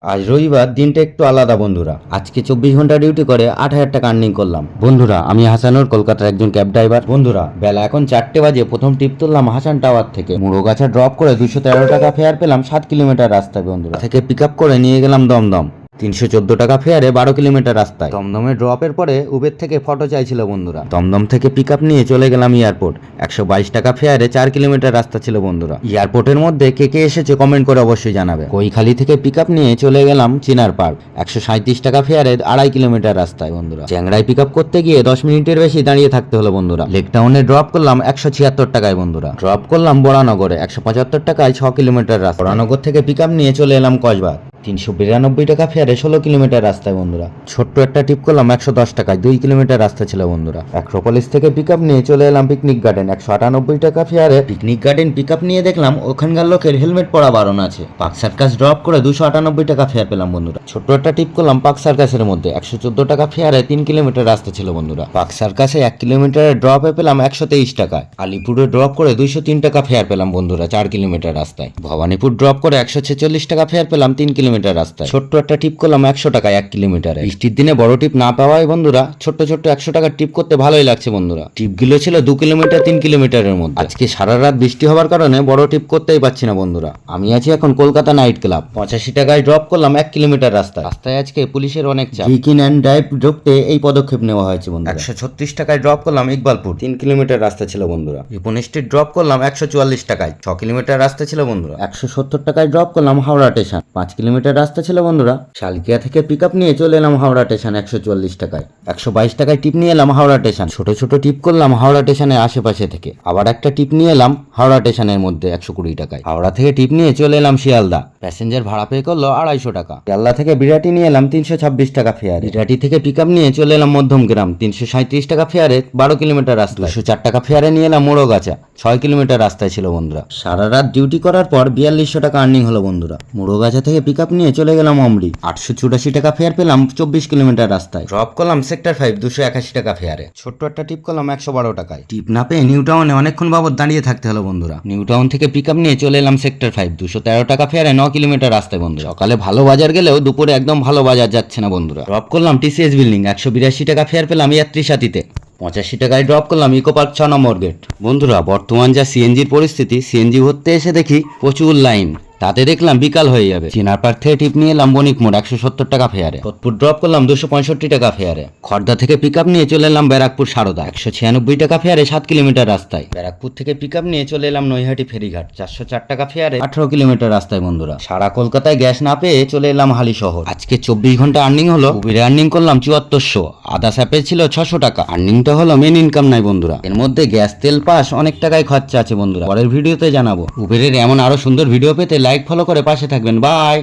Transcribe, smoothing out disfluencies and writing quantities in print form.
আজ রবিবার, দিনটা একটু আলাদা বন্ধুরা। আজকে 24 ঘন্টা ডিউটি করে 8,000 টাকা আর্নিং করলাম বন্ধুরা। আমি হাসানুর, কলকাতার একজন ক্যাব ড্রাইভার বন্ধুরা। বেলা এখন 4টে বাজে। প্রথম টিপ তুললাম হাসান টাওয়ার থেকে। মুড়োগাছা ড্রপ করে 213 টাকা ফেয়ার পেলাম 7 কিলোমিটার রাস্তায় বন্ধুরা। থেকে পিক আপ করে নিয়ে গেলাম দমদম। 314 টাকা ফেয়ারে 12 কিলোমিটার রাস্তায়। দমদমে ড্রপের পরে উবের থেকে ফটো চাইছিল বন্ধুরা। দমদম থেকে পিক আপ নিয়ে চলে গেলাম এয়ারপোর্ট। 122 টাকা ফেয়ারে 4 কিলোমিটার রাস্তা ছিল বন্ধুরা। এয়ারপোর্টের মধ্যে কে কে এসেছে কমেন্ট করে অবশ্যই জানাবে। কৈখালি থেকে পিক আপ নিয়ে চলে গেলাম চিনার পার্ক। 137 টাকা ফেয়ারে 2.5 কিলোমিটার রাস্তায় বন্ধুরা। চ্যাংড়ায় পিক আপ করতে গিয়ে 10 মিনিটের বেশি দাঁড়িয়ে থাকতে হলো বন্ধুরা। লেক টাউনে ড্রপ করলাম 176 টাকায় বন্ধুরা। ড্রপ করলাম বরানগরে 175 টাকায় 6 কিলোমিটার রাস্তা। বরানগর থেকে পিক আপ নিয়ে চলে এলাম কসবা। 392 টাকা ফেয়ারে 16 কিলোমিটার রাস্তায় বন্ধুরা। ছোট্ট একটা টিপ করলাম 110 টাকায় 2 কিলোমিটার রাস্তা ছিল বন্ধুরা। অ্যাক্রোপলিস থেকে পিক আপ নিয়ে চলে এলাম পিকনিক গার্ডেন। 198 টাকা ফেয়ারে পিকনিক গার্ডেন পিক আপ নিয়ে দেখলাম ওখানকার লোকের হেলমেট পরা বারণ আছে। পার্ক সার্কাস ড্রপ করে 298 টাকা ফেয়ার পেলাম বন্ধুরা। ছোট্ট একটা টিপ করলাম পার্ক সার্কাসের মধ্যে। 114 টাকা ফেয়ারে 3 কিলোমিটার রাস্তা ছিল বন্ধুরা। পার্ক সার্কাসে 1 কিলোমিটারের ড্রপে পেলাম 123 টাকায়। আলিপুরে ড্রপ করে 203 টাকা ফেয়ার পেলাম বন্ধুরা 4 কিলোমিটার রাস্তায়। ভবানীপুর ড্রপ করে 146 টাকা ফেয়ার পেলাম 3 কিলোমিটার রাস্তায়। ছোট্ট একটা টিপ করলাম 100 টাকায় 1 কিলোমিটারে। বৃষ্টির দিনে বড় টিপ না পাওয়ায় বন্ধুরা ছোট্ট ছোট্ট 100 টাকার টিপ করতে ভালোই লাগছে বন্ধুরা। টিপগুলো ছিল 2 কিলোমিটার 3 কিলোমিটারের মধ্যে। আজকে সারা রাত বৃষ্টি হওয়ার কারণে বড় টিপ করতেই পারছি না বন্ধুরা। আমি আছি এখন কলকাতা নাইট ক্লাব। 85 টাকায় ড্রপ করলাম 1 কিলোমিটার রাস্তা। রাস্তায় আজকে পুলিশের অনেক চাপ। কিন অ্যান্ড ড্রাইভ ঢুকতে এই পদক্ষেপ নেওয়া হয়েছে বন্ধুরা। 136 টাকায় ড্রপ করলাম ইকবালপুর। 3 কিলোমিটার রাস্তা ছিল বন্ধুরা। রিপন স্ট্রিট ড্রপ করলাম 144 টাকায়। 6 কিলোমিটার রাস্তা ছিল বন্ধুরা। 170 টাকায় ড্রপ করলাম হাওড়া স্টেশন। 5 কিলোমিটার রাস্তা ছিল বন্ধুরা। শালকিয়া থেকে পিক আপ নিয়ে চলে এলাম হাওড়া স্টেশন 144 টাকায়। 122 টাকায় টিপ নিয়ে এলাম হাওড়া স্টেশন। ছোট ছোট টিপ করলাম হাওড়া স্টেশনের আশেপাশে থেকে। আবার একটা টিপ নিয়ে এলাম হাওড়া স্টেশনের মধ্যে 120 টাকায়। হাওড়া থেকে টিপ নিয়ে চলে এলাম শিয়ালদা। প্যাসেঞ্জার ভাড়া পে করলো 250 টাকা। শিয়ালদা থেকে বিরাটি নিয়ে এলাম 326 টাকা ফেয়ার। বিরাটি থেকে পিক আপ নিয়ে চলে এলাম মধ্যমগ্রাম। 337 টাকা ফেয়ারে 12 কিলোমিটার রাস্তা। 204 টাকা ফেয়ারে নিয়ে এলাম মোড়োগাছা। 6 কিলোমিটার রাস্তায় ছিল বন্ধুরা। সারা রাত ডিউটি করার পর 4200 টাকা আর্নিং হলো বন্ধুরা। মোড়োগাছা থেকে পিক আপ নিয়ে চলে গেলাম অমরি। 884 টাকা ফেয়ার পেলাম 24 কিলোমিটার রাস্তায়। ড্রপ করলাম সেক্টর 5 281 টাকা ফেয়ারে। ছোট্ট একটা টিপ করলাম 112 টাকায়। টিপ না পেয়ে নিউ টাউনে অনেকক্ষণ বাবদ দাঁড়িয়ে থাকতে হলো বন্ধুরা। নিউ টাউন থেকে পিক আপ নিয়ে চলে এলাম সেক্টর 5 213 টাকা ফেয়ারে 9 কিলোমিটার রাস্তায় বন্ধু। সকালে ভালো বাজার গেলেও দুপুরে একদম ভালো বাজার যাচ্ছে না বন্ধুরা। ড্রপ করলাম টিসিএস বিল্ডিং। 182 টাকা ফেয়ার পেলাম ইয়াত্রী সাথীতে। 85 টাকায় ড্রপ করলাম ইকো পার্ক 6 নম্বর গেট বন্ধুরা। বর্তমান যা সিএনজির পরিস্থিতি, সিএনজি ভরতে এসে দেখি প্রচুর লাইন। তাতে দেখলাম বিকাল হয়ে যাবে। চিনার পার্ক থেকে টিপ নিয়ে এলাম বণিক মোড় 170 টাকা ফেয়ারে। সোদপুর ড্রপ করলাম 265 টাকা ফেয়ারে। খড়দা থেকে পিক আপ নিয়ে চলে এলাম ব্যারাকপুর সারদা। 196 টাকা ফেয়ারে 7 কিলোমিটার রাস্তায়। ব্যারাকপুর থেকে পিক আপ নিয়ে চলে এলাম নৈহাটি ফেরিঘাট। 404 টাকা ফেয়ারে 18 কিলোমিটার রাস্তায় বন্ধুরা। সারা কলকাতায় গ্যাস না পেয়ে চলে এলাম হালি শহর। আজকে 24 ঘন্টা আর্নিং হলো। উবেরে আর্নিং করলাম 7400। আদার্স অ্যাপে ছিল 600 টাকা। আর্নিংটা হলো, মেন ইনকাম নাই বন্ধুরা। এর মধ্যে গ্যাস তেল পাস অনেক টাকায় খরচা আছে বন্ধুরা। পরের ভিডিওতে জানাবো। উবেরের এমন আরো সুন্দর ভিডিও পেতে লাইক ফলো করে পাশে থাকবেন। বাই।